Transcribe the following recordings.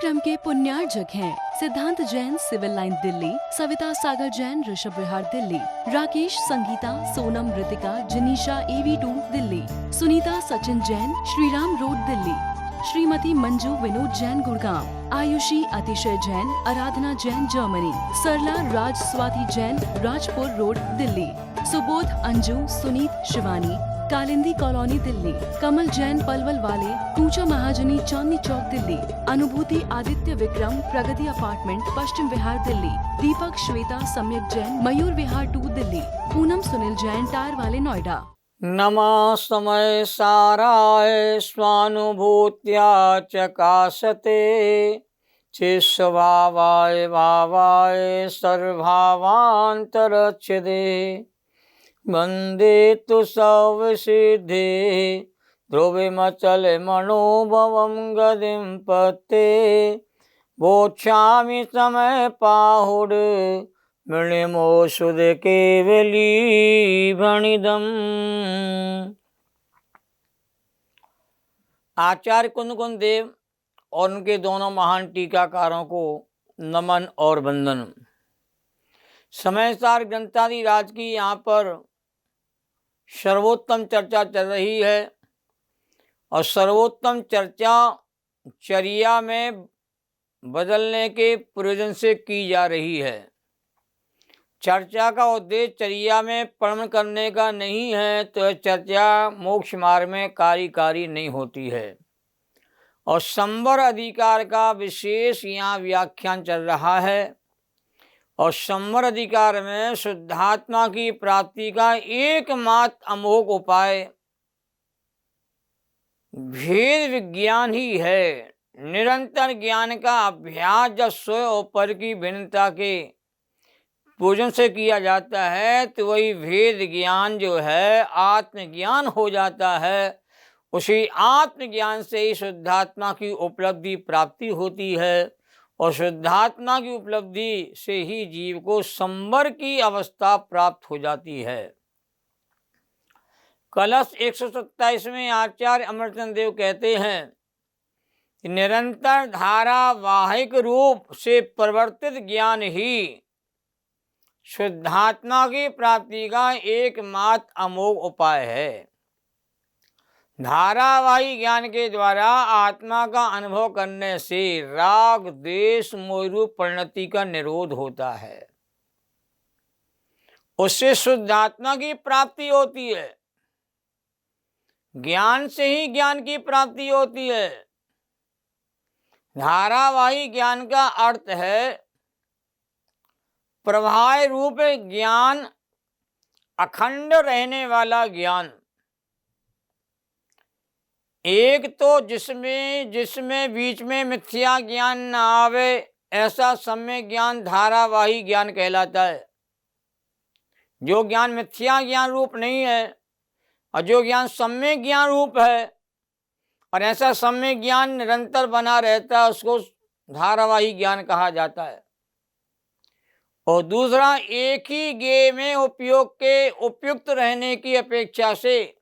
क्रम के पुण्यार्जक हैं सिद्धांत Jain civil line Delhi, Savita Sagar Jain Rishabh Vihar Delhi, Rakesh Sangeeta Sonam Ritika जनीशा AV2 Delhi, Sunita Sachin Jain Shriram road Delhi, Shrimati Manju Vinod Jain Gurgaon, Ayushi अतिशय जैन आराधना जैन जर्मनी, सरला राज स्वाति जैन राजपुर रोड दिल्ली, सुबोध अंजू सुनीत शिवानी कालिंदी कॉलोनी दिल्ली, कमल जैन पलवल वाले कूचा महाजनी चांदनी चौक दिल्ली, अनुभूति आदित्य विक्रम प्रगति अपार्टमेंट पश्चिम विहार दिल्ली, दीपक श्वेता सम्यक जैन मयूर विहार 2 दिल्ली, पूनम सुनील जैन टायर वाले नोएडा। नमः समय साराय स्वानुभूत्या चकाशते चिस्वभावाय भावाय सर्वभावान्तरच्यते वन्दे तु सवसिद्धे ध्रुवमचल मनोभवं गतिं पते वोक्षामि समय पाहुड मृणिमोषुध केवली भणिदम्। आचार्य कुंद देव और उनके दोनों महान टीकाकारों को नमन और वंदन। समयसार ग्रंथादि राज की यहाँ पर सर्वोत्तम चर्चा चल रही है और सर्वोत्तम चर्चा चर्या में बदलने के प्रयोजन से की जा रही है। चर्चा का उद्देश्य चर्या में परमन करने का नहीं है, तो चर्चा मोक्ष मार्ग में कार्यकारी नहीं होती है। और संवर अधिकार का विशेष यहाँ व्याख्यान चल रहा है और संवर अधिकार में शुद्धात्मा की प्राप्ति का एकमात्र अमोघ उपाय भेद विज्ञान ही है। निरंतर ज्ञान का अभ्यास जब स्वयं और पर की भिन्नता के पूजन से किया जाता है तो वही भेद ज्ञान जो है आत्मज्ञान हो जाता है। उसी आत्मज्ञान से ही शुद्धात्मा की उपलब्धि प्राप्ति होती है और शुद्धात्मा की उपलब्धि से ही जीव को संवर की अवस्था प्राप्त हो जाती है। कलश 127 में आचार्य अमरचंद देव कहते हैं कि निरंतर धारावाहिक रूप से परिवर्तित ज्ञान ही शुद्धात्मा की प्राप्ति का एकमात्र अमोघ उपाय है। धारावाही ज्ञान के द्वारा आत्मा का अनुभव करने से राग द्वेष मोहरूप परिणति का निरोध होता है, उससे शुद्धात्मा की प्राप्ति होती है। ज्ञान से ही ज्ञान की प्राप्ति होती है। धारावाही ज्ञान का अर्थ है प्रवाह रूप ज्ञान, अखंड रहने वाला ज्ञान। एक तो जिसमें बीच में मिथ्या ज्ञान न आवे, ऐसा सम्यक ज्ञान धारावाही ज्ञान कहलाता है। जो ज्ञान मिथ्या ज्ञान रूप नहीं है और जो ज्ञान सम्यक ज्ञान रूप है और ऐसा सम्यक ज्ञान निरंतर बना रहता है, उसको धारावाही ज्ञान कहा जाता है। और दूसरा, एक ही ज्ञेय में उपयुक्त रहने की अपेक्षा से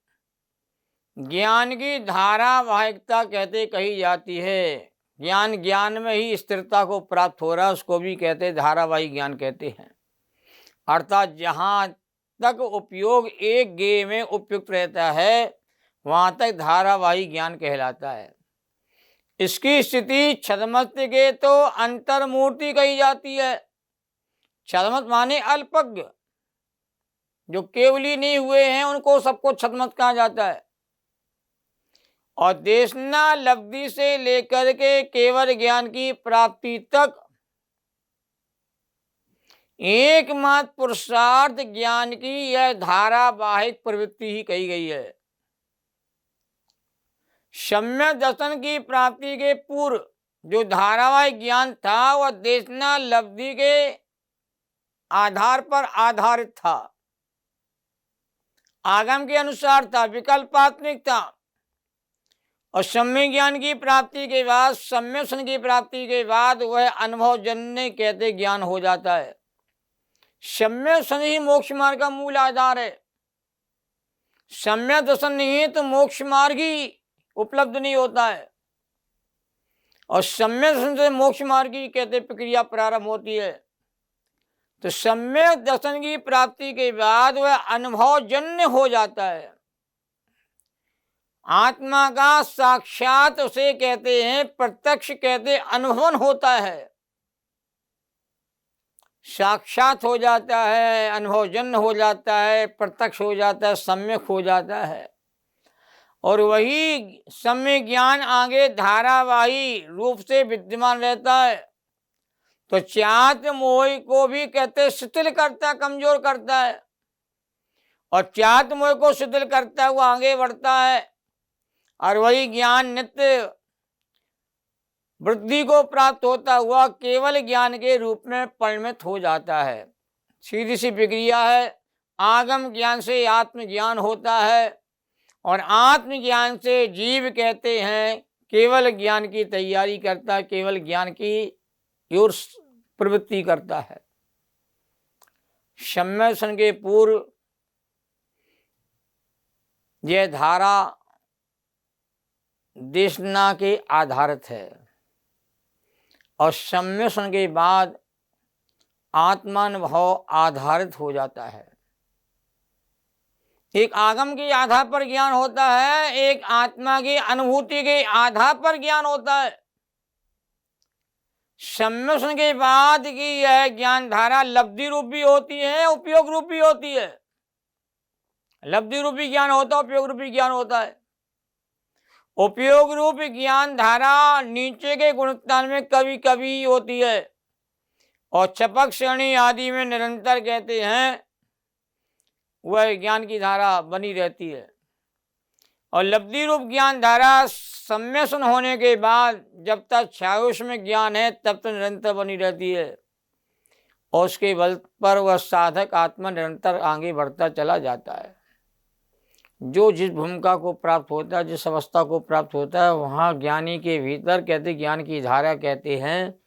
ज्ञान की धारावाहिकता कहते कही जाती है। ज्ञान में ही स्थिरता को प्राप्त हो रहा है, उसको भी कहते धारावाही ज्ञान कहते हैं। अर्थात जहाँ तक उपयोग एक ज्ञेय में उपयुक्त रहता है वहाँ तक धारावाही ज्ञान कहलाता है। इसकी स्थिति छदमस्त के तो अंतर्मूर्ति कही जाती है। छदमस्त माने अल्पज्ञ, जो केवली नहीं हुए हैं उनको सबको छदमस्त कहा जाता है। और देशना लब्धि से लेकर के केवल ज्ञान की प्राप्ति तक एकमात्र पुरुषार्थ ज्ञान की यह धारावाहिक प्रवृत्ति ही कही गई है। सम्यक दर्शन की प्राप्ति के पूर्व जो धारावाहिक ज्ञान था वह देशना लब्धि के आधार पर आधारित था, आगम के अनुसार था, विकल्पात्मक था। और सम्यक ज्ञान की प्राप्ति के बाद, सम्यक दर्शन की प्राप्ति के बाद वह अनुभवजन्य कहते ज्ञान हो जाता है। सम्यक दर्शन ही मोक्ष मार्ग का मूल आधार है। सम्यक दर्शन नहीं है तो मोक्ष मार्ग ही उपलब्ध नहीं होता है। और सम्यक दर्शन से मोक्ष मार्ग की कहते प्रक्रिया प्रारंभ होती है। तो सम्यक दर्शन की प्राप्ति के बाद वह अनुभवजन्य हो जाता है। आत्मा का साक्षात उसे कहते हैं, प्रत्यक्ष कहते अनुभवन होता है, साक्षात हो जाता है, अनुभवजन्य हो जाता है, प्रत्यक्ष हो जाता है, सम्यक हो जाता है। और वही सम्यक ज्ञान आगे धारावाही रूप से विद्यमान रहता है। तो चाहत मोह को भी कहते शिथिल करता है, कमजोर करता है, और चाहत मोह को शिथिल करता है, वो आगे बढ़ता है। और वही ज्ञान नित्य वृद्धि को प्राप्त होता हुआ केवल ज्ञान के रूप में परिणत हो जाता है। सीधी सी प्रक्रिया है। आगम ज्ञान से आत्मज्ञान होता है, और आत्मज्ञान से जीव कहते हैं केवल ज्ञान की तैयारी करता है, केवल ज्ञान की ओर प्रवृत्ति करता है। सम्यक दर्शन के पूर्व यह धारा देशना के आधारित है, और सम्यक दर्शन के बाद आत्मानुभव आधारित हो जाता है। एक आगम के आधार पर ज्ञान होता है, एक आत्मा की अनुभूति के आधार पर ज्ञान होता है। सम्यक दर्शन के बाद की यह ज्ञान धारा लब्धि रूपी होती है, उपयोग रूपी होती है। लब्धि रूपी ज्ञान होता है, उपयोग रूपी ज्ञान होता है। उपयोग रूप ज्ञान धारा नीचे के गुणस्थान में कभी कभी होती है, और चपक श्रेणी आदि में निरंतर कहते हैं वह ज्ञान की धारा बनी रहती है। और लब्धि रूप ज्ञान धारा सम्यक दर्शन होने के बाद जब तक छायुष में ज्ञान है तब तक निरंतर बनी रहती है, और उसके बल पर वह साधक आत्मा निरंतर आगे बढ़ता चला जाता है। जो जिस भूमिका को प्राप्त होता है, जिस अवस्था को प्राप्त होता है, वहाँ ज्ञानी के भीतर कहते ज्ञान की धारा कहते हैं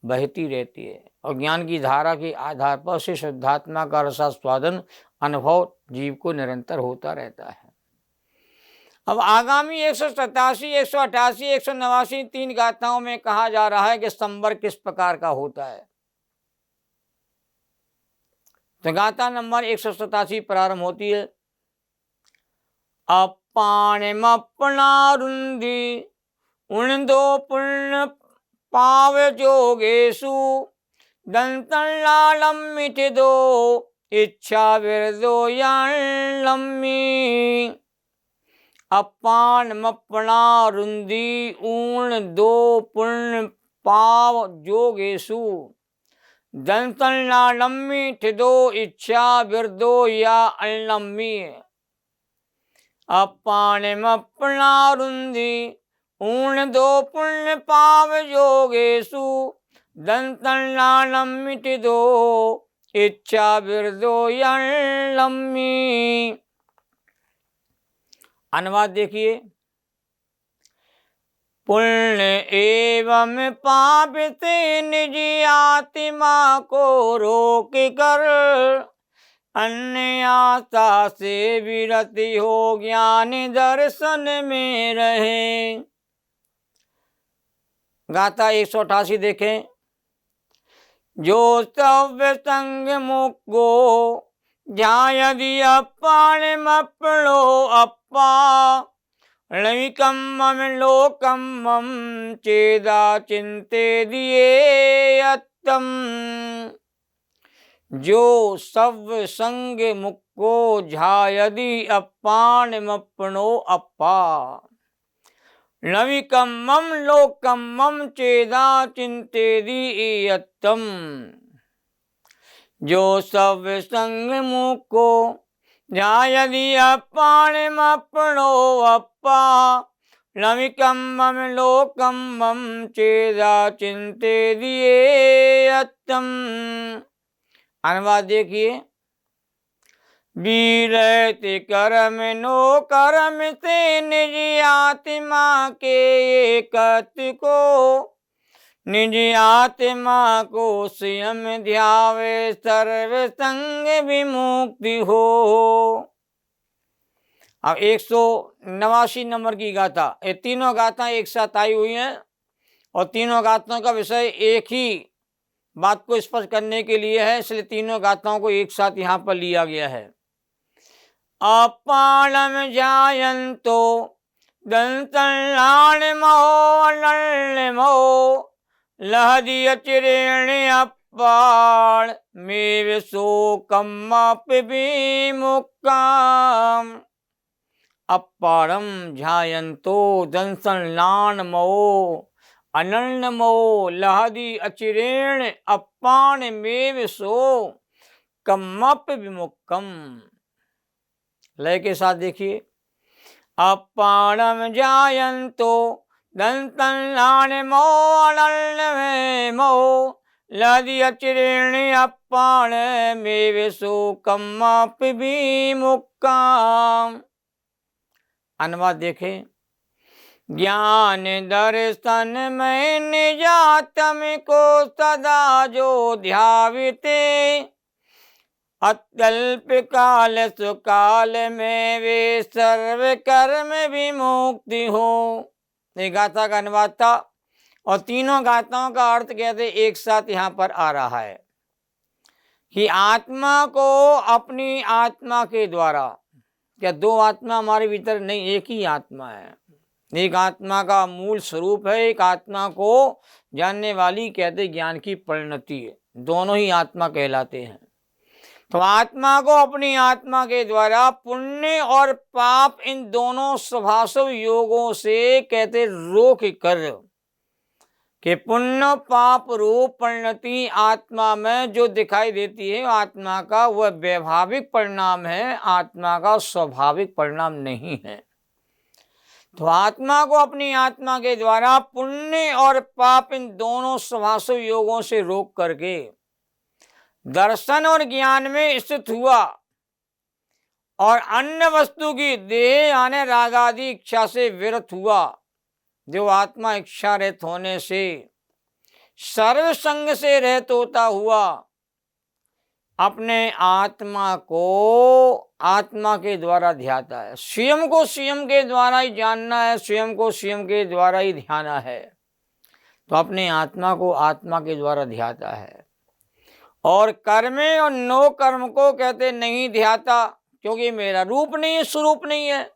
बहती रहती है, और ज्ञान की धारा के आधार पर से शुद्धात्मा का रसास्वादन अनुभव जीव को निरंतर होता रहता है। अब आगामी 187, 188, 189 तीन गाथाओं में कहा जा रहा है कि संवर किस प्रकार का होता है। तो गाथा नंबर 187 प्रारंभ होती है। अपाणिमपणा रुंदी उन दो पुण्य पाव जोगेशु दंतन लालम मिठ दो इच्छा विरदो लम्मी। अपाणिमपणा रुंदी ऊण दो पुण्य पाव जोगेशु दंतन लालम मिठ दो इच्छा विरदो लम्मी। अपाणिमपणा रुंदी ऊण दो पुण्य पाव योगेशु दंतन लालम मिट दो इच्छा विरदो लम्मी। अनुवाद देखिए। पुण्य एवं पाप से निज आत्मा को रोक कर अन्य आशा से विरति हो ज्ञान दर्शन में रहे। गाथा 188 देखें। जो सव्य संग मुक्को ध्यायदि अपाणिमपणो अप्पा लविकम्मं लोकम्मं चेदा चिंते दिए अत्तम। जो सव संग मुक्को झायदि अपाणिमपणो अप्पा लविकम्मं लोकम्मं चेदा चिंतेदि अत्तम। जो सव संग मुक्को झायदि अपाणिमपणो अप्पा लविकम्मं लोकम्मं चेदा चिंतेदि अत्तम। अनुवाद देखिए। वीरति कर्म नो कर्म से निज आत्मा के एकत्व को निज आत्मा को स्वयं ध्यावे सर्व संग विमुक्ति हो। अब 189 नंबर की गाथा, ये तीनों गाथा एक साथ आई हुई हैं। और तीनों गाथाओं का विषय एक ही बात को स्पष्ट करने के लिए है, इसलिए तीनों गाथाओं को एक साथ यहाँ पर लिया गया है। अपाणम जायन्तो दंतलाणमो अनलमो लहदी अचिरेण अपाण मे विशोकमपि विमुक्ताम्। अपाणम जायन्तो दंतलाणमो अनन्नमो लहदी अचिरेण अपाण में सो कमप विमुक्तम। लय के साथ देखिए, अपाणम जायन्तो दंतलाणमो अनन्नमो लहदी अचिरेण अपाण में सो कमप विमुक्तम। अनुवाद देखें, ज्ञान दर्शन में निजातम को सदा जो ध्याविते अत्यल्प काल सुकाल में वे सर्व कर्म विमुक्ति हो। ये गाथा का अनुवाद था और तीनों गाथाओं का अर्थ कहते एक साथ यहाँ पर आ रहा है कि आत्मा को अपनी आत्मा के द्वारा, क्या दो आत्मा हमारे भीतर नहीं, एक ही आत्मा है। एक आत्मा का मूल स्वरूप है, एक आत्मा को जानने वाली कहते ज्ञान की परिणति है, दोनों ही आत्मा कहलाते हैं। तो आत्मा को अपनी आत्मा के द्वारा पुण्य और पाप इन दोनों स्वभाव योगों से कहते रोक कर कि पुण्य पाप रूप परिणति आत्मा में जो दिखाई देती है आत्मा का वह वैभाविक परिणाम है, आत्मा का स्वाभाविक परिणाम नहीं है। तो आत्मा को अपनी आत्मा के द्वारा पुण्य और पाप इन दोनों स्वभाव योगों से रोक करके दर्शन और ज्ञान में स्थित हुआ और अन्य वस्तु की देह यानी राग आदि इच्छा से विरत हुआ। जो आत्मा इच्छा रहित होने से सर्व संग से रहित होता हुआ अपने आत्मा को आत्मा के द्वारा ध्याता है। स्वयं को स्वयं के द्वारा ही जानना है, स्वयं को स्वयं के द्वारा ही ध्याना है, तो अपने आत्मा को आत्मा के द्वारा ध्याता है। और कर्मे और नो कर्म को कहते नहीं ध्याता, क्योंकि मेरा रूप नहीं है, स्वरूप नहीं है।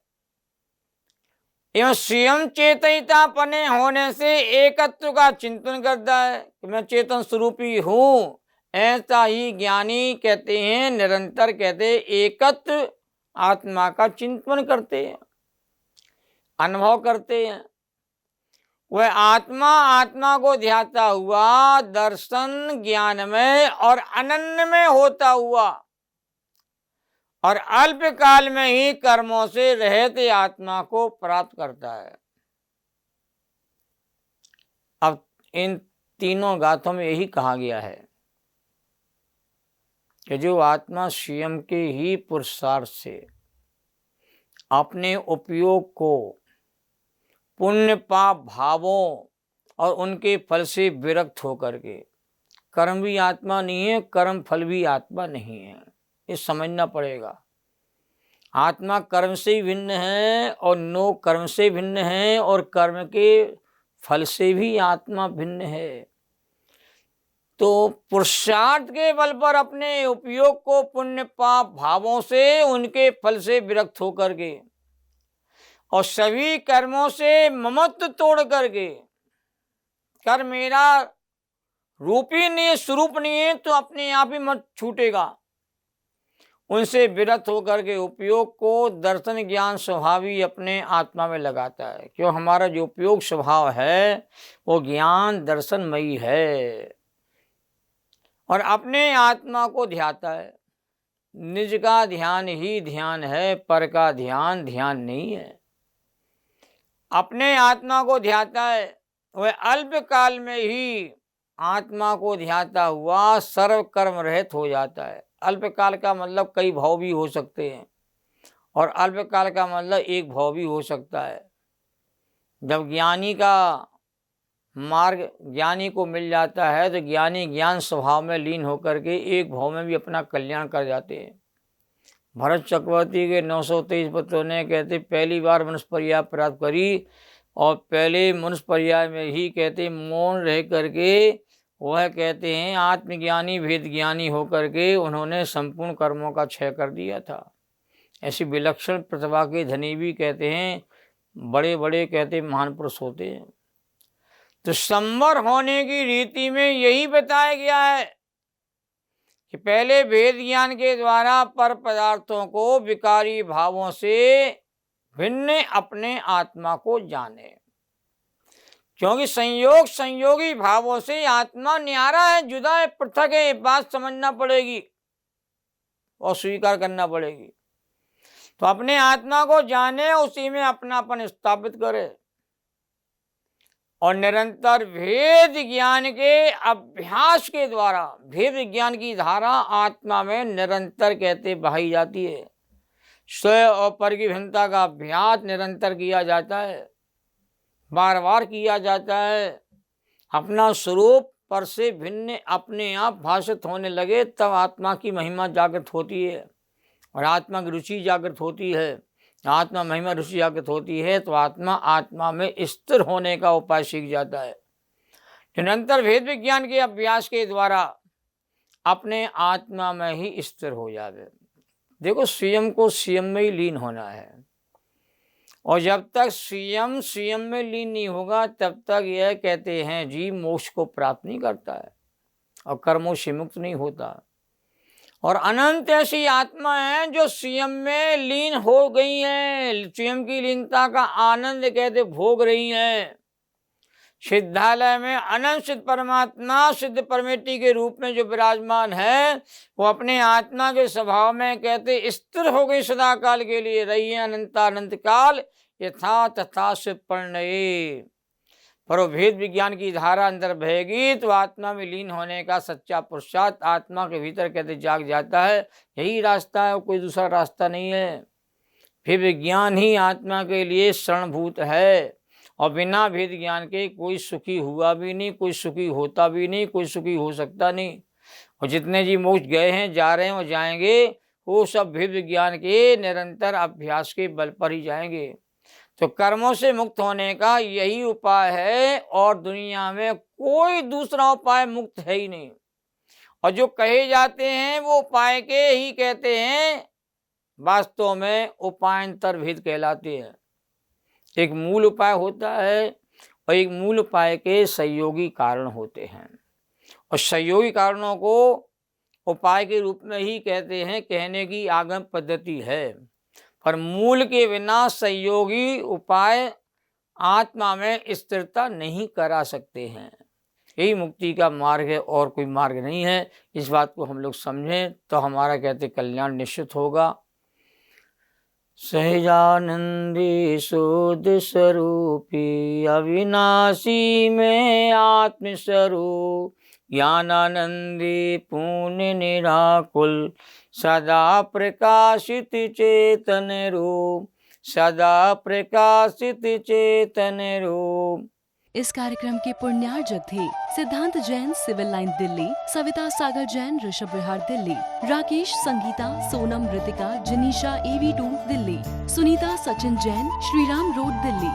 एवं स्वयं चेतनता पने होने से एकत्व का चिंतन करता है कि मैं चेतन स्वरूपी हूँ। ऐसा ही ज्ञानी कहते हैं निरंतर कहते एकत्व आत्मा का चिंतन करते हैं, अनुभव करते हैं। वह आत्मा आत्मा को ध्याता हुआ दर्शन ज्ञान में और अनन्य में होता हुआ और अल्प काल में ही कर्मों से रहित आत्मा को प्राप्त करता है। अब इन तीनों गाथों में यही कहा गया है कि जो आत्मा स्वयं के ही पुरुषार्थ से अपने उपयोग को पुण्य पाप भावों और उनके फल से विरक्त होकर के, कर्म भी आत्मा नहीं है, कर्म फल भी आत्मा नहीं है, ये समझना पड़ेगा। आत्मा कर्म से भिन्न है और नो कर्म से भिन्न है और कर्म के फल से भी आत्मा भिन्न है। तो पुरुषार्थ के बल पर अपने उपयोग को पुण्य पाप भावों से उनके फल से विरक्त होकर के और सभी कर्मों से ममत्व तोड़ करके, कर मेरा रूप ही नहीं, स्वरूप नहीं है तो अपने आप ही मत छूटेगा, उनसे विरत होकर के उपयोग को दर्शन ज्ञान स्वभाव ही अपने आत्मा में लगाता है। क्यों हमारा जो उपयोग स्वभाव है वो ज्ञान दर्शनमयी है और अपने आत्मा को ध्याता है। निज का ध्यान ही ध्यान है, पर का ध्यान ध्यान नहीं है। अपने आत्मा को ध्याता है, वह अल्प काल में ही आत्मा को ध्याता हुआ सर्व कर्म रहित हो जाता है। अल्प काल का मतलब कई भाव भी हो सकते हैं और अल्प काल का मतलब एक भाव भी हो सकता है। जब ज्ञानी का मार्ग ज्ञानी को मिल जाता है तो ज्ञानी ज्ञान स्वभाव में लीन होकर के एक भाव में भी अपना कल्याण कर जाते हैं। भरत चक्रवर्ती के 923 पुत्रों ने कहते पहली बार मनुष्य पर्याय प्राप्त करी और पहले मनुष्य पर्याय में ही कहते मौन रह करके वह कहते हैं आत्मज्ञानी भेद ज्ञानी होकर के उन्होंने संपूर्ण कर्मों का क्षय कर दिया था। ऐसी विलक्षण प्रतिभा के धनी भी कहते हैं बड़े बड़े कहते महान पुरुष होते हैं। तो संवर होने की रीति में यही बताया गया है कि पहले भेद ज्ञान के द्वारा पर पदार्थों को विकारी भावों से भिन्न अपने आत्मा को जाने, क्योंकि संयोग संयोगी भावों से आत्मा न्यारा है, जुदा है, पृथक है। बात समझना पड़ेगी और स्वीकार करना पड़ेगी। तो अपने आत्मा को जाने, उसी में अपनापन स्थापित करे और निरंतर भेद ज्ञान के अभ्यास के द्वारा भेद ज्ञान की धारा आत्मा में निरंतर कहते बहाई जाती है। स्वयं और पर की भिन्नता का अभ्यास निरंतर किया जाता है, बार बार किया जाता है। अपना स्वरूप पर से भिन्न अपने आप भाषित होने लगे तब आत्मा की महिमा जागृत होती है और आत्मा की रुचि जागृत होती है। आत्मा महिमा रुचि जागृत होती है तो आत्मा में स्थिर होने का उपाय सीख जाता है। निरंतर भेद विज्ञान के अभ्यास के द्वारा अपने आत्मा में ही स्थिर हो जावे। देखो स्वयं को स्वयं में ही लीन होना है और जब तक स्वयं में लीन नहीं होगा तब तक यह कहते हैं जीव मोक्ष को प्राप्त नहीं करता है और कर्मों से मुक्त नहीं होता। और अनंत ऐसी आत्मा है जो स्वयं में लीन हो गई है, स्वयं की लीनता का आनंद कहते भोग रही है। सिद्धालय में अनंत सिद्ध परमात्मा सिद्ध परमेष्टि के रूप में जो विराजमान है वो अपने आत्मा के स्वभाव में कहते स्थिर हो गई, सदा काल के लिए रही है, अनंत काल यथा तथा से परिणये। पर वो भेद विज्ञान की धारा अंदर बहेगी तो आत्मा में लीन होने का सच्चा पुरुषार्थ आत्मा के भीतर कहते जाग जाता है। यही रास्ता है, कोई दूसरा रास्ता नहीं है। भेद विज्ञान ही आत्मा के लिए शरणभूत है और बिना भेद ज्ञान के कोई सुखी हुआ भी नहीं, कोई सुखी होता भी नहीं, कोई सुखी हो सकता नहीं। और जितने जी मोक्ष गए हैं, जा रहे हैं और जाएंगे वो सब भेद विज्ञान के निरंतर अभ्यास के बल पर ही जाएंगे। तो कर्मों से मुक्त होने का यही उपाय है और दुनिया में कोई दूसरा उपाय मुक्त है ही नहीं। और जो कहे जाते हैं वो उपाय के ही कहते हैं, वास्तव में उपायांतर भेद कहलाते हैं। एक मूल उपाय होता है और एक मूल उपाय के सहयोगी कारण होते हैं और सहयोगी कारणों को उपाय के रूप में ही कहते हैं, कहने की आगम पद्धति है। पर मूल के बिना सहयोगी उपाय आत्मा में स्थिरता नहीं करा सकते हैं। यही मुक्ति का मार्ग है और कोई मार्ग नहीं है। इस बात को हम लोग समझें तो हमारा कहते कल्याण निश्चित होगा। सहजानंदी शुद्ध स्वरूपी अविनाशी में आत्मस्वरूप ज्ञानानंदी पूर्ण निराकुल सदा प्रकाशित चेतन रूप, सदा प्रकाशित चेतन रूप। इस कार्यक्रम के पुण्यार्जक थे सिद्धांत Jain civil line Delhi, Savita Sagar Jain Rishabh Vihar Delhi, Rakesh Sangeeta Sonam Ritika जनीशा AV2 Delhi, Sunita Sachin Jain Shriram road Delhi,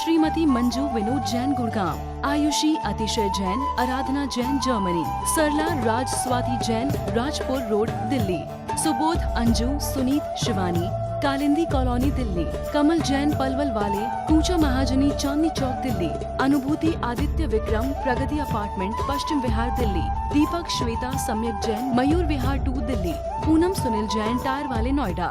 Shrimati Manju Vinod Jain Gurgaon, Ayushi अतिशय जैन आराधना जैन जर्मनी, सरला राज स्वाति जैन राजपुर रोड दिल्ली, सुबोध अंजू सुनीत शिवानी कालिंदी कॉलोनी दिल्ली, कमल जैन पलवल वाले कूचा महाजनी चांदनी चौक दिल्ली, अनुभूति आदित्य विक्रम प्रगति अपार्टमेंट पश्चिम विहार दिल्ली, दीपक श्वेता सम्यक जैन मयूर विहार 2 दिल्ली, पूनम सुनील जैन टायर वाले नोएडा।